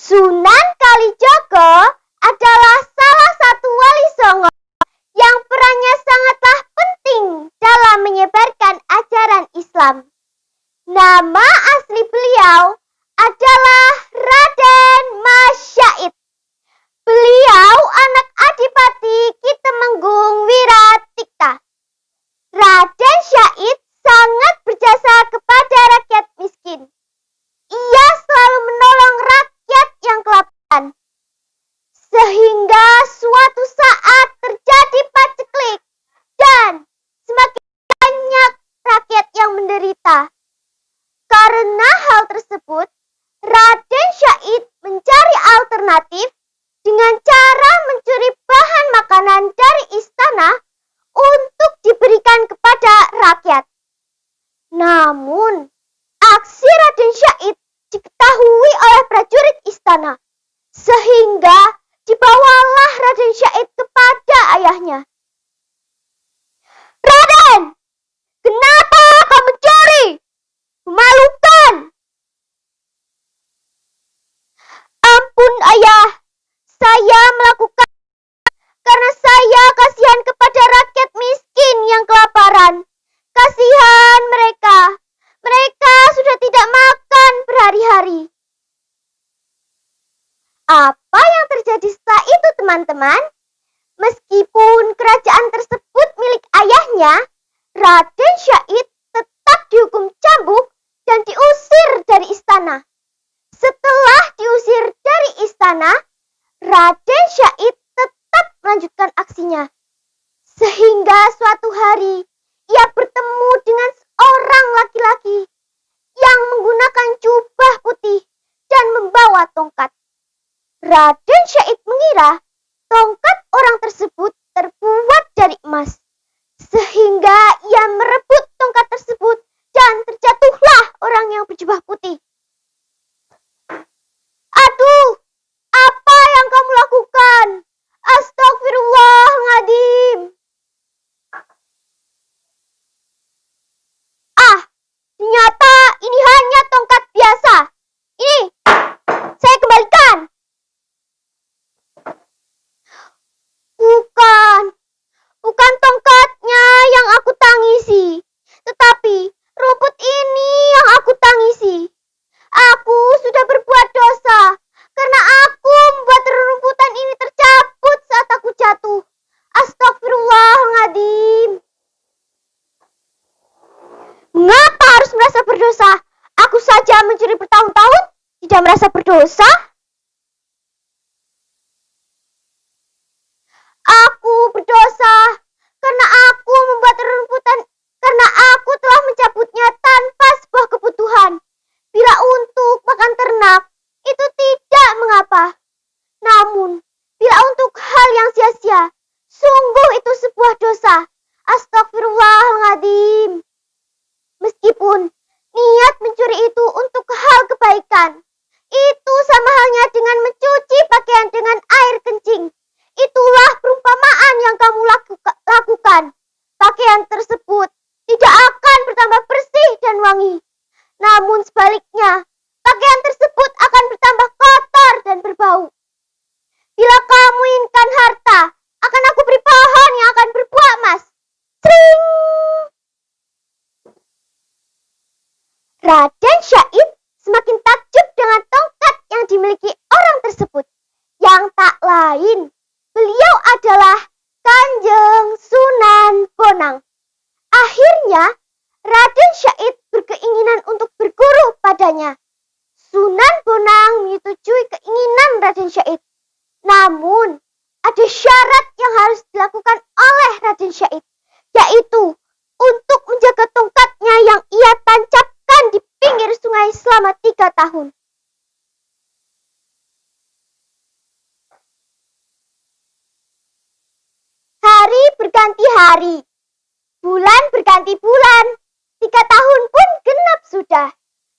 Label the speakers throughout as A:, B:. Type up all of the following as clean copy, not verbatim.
A: Sunan Kalijaga adalah salah satu wali Songo yang perannya sangatlah penting dalam menyebarkan ajaran Islam. Nama asli beliau adalah Raden Mas Syahid. Beliau anak Adipati Ki Temenggung Wiratikta. Raden Syahid sangat berjasa kepada rakyat miskin. Ia selalu menolong rakyat yang kelaparan. Sehingga suatu saat terjadi paceklik dan semakin banyak rakyat yang menderita. Karena hal tersebut, Raden Syahid mencari alternatif dengan cara mencuri bahan makanan dari istana untuk diberikan kepada rakyat. Namun, aksi Raden Syahid diketahui oleh prajurit istana, sehingga dibawalah Raden Syahid kepada ayahnya. "Raden, kenapa kau mencuri? Memalukan." "Ampun ayah, saya melakukan karena saya kasihan kepada rakyat miskin yang kelaparan. Kasihan mereka. Mereka sudah tidak makan berhari-hari." Apa yang terjadi setelah itu, teman-teman? Meskipun kerajaan tersebut milik ayahnya, Raden Syahid tetap dihukum cambuk dan diusir dari istana. Setelah diusir dari istana, Raden Syahid tetap melanjutkan aksinya. Sehingga suatu hari ia bertemu dengan seorang laki-laki yang menggunakan jubah putih dan membawa tongkat. Raden Syahid mengira tongkat orang tersebut terbuat dari emas, sehingga ia merebut tongkat tersebut dan terjatuhlah orang yang berjubah putih. "Aduh, apa yang kamu lakukan? Astagfirullahaladzim." "Ah, ternyata ini hanya tongkat biasa. Ini, saya kembalikan." Bukan tongkatnya yang aku tangisi, tetapi rumput ini yang aku tangisi. Aku sudah berbuat dosa karena aku membuat rerumputan ini tercabut saat aku jatuh. Astagfirullahaladzim. "Mengapa harus merasa berdosa? Aku saja mencuri bertahun-tahun, tidak merasa berdosa." "Aku berdosa karena aku membuat rerumputan, karena aku telah mencabutnya tanpa sebuah kebutuhan. Bila untuk makan ternak, itu tidak mengapa. Namun, bila untuk hal yang sia-sia, sungguh itu sebuah dosa. Astagfirullahaladzim." Meskipun niat mencuri itu untuk hal kebaikan, itu sama halnya dengan mencuci pakaian dengan air kencing. Itulah perumpamaan yang kamu lakukan. Pakaian tersebut tidak akan bertambah bersih dan wangi. Namun sebaliknya, pakaian tersebut akan bertambah kotor dan berbau. Bila kamu inginkan harta, akan aku beri pohon yang akan berbuah emas. Sring! Raden Syahid semakin takjub dengan tongkat yang dimiliki orang tersebut, yang tak lain, beliau adalah Kanjeng Sunan Bonang. Akhirnya, Raden Syahid berkeinginan untuk berguru padanya. Sunan Bonang menyetujui keinginan Raden Syahid. Namun, ada syarat yang harus dilakukan oleh Raden Syahid, yaitu untuk menjaga tongkatnya yang ia tancapkan di pinggir sungai selama 3 tahun. Hari berganti hari, bulan berganti bulan, 3 tahun pun genap sudah.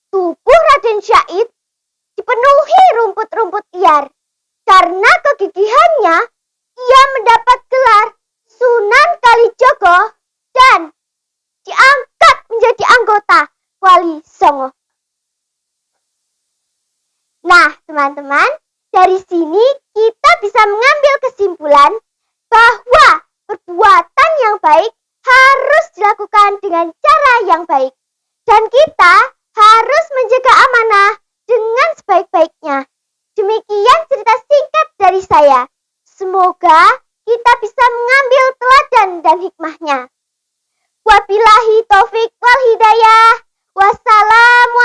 A: Tubuh Raden Syahid dipenuhi rumput-rumput liar. Karena kegigihannya, ia mendapat gelar Sunan Kalijaga dan diangkat menjadi anggota Wali Songo. Nah, teman-teman, Dari sini kita bisa mengambil kesimpulan bahwa perbuatan yang baik harus dilakukan dengan cara yang baik. Dan kita harus menjaga amanah dengan sebaik-baiknya. Demikian cerita singkat dari saya. Semoga kita bisa mengambil teladan dan hikmahnya. Wabillahi taufik wal hidayah. Wassalamualaikum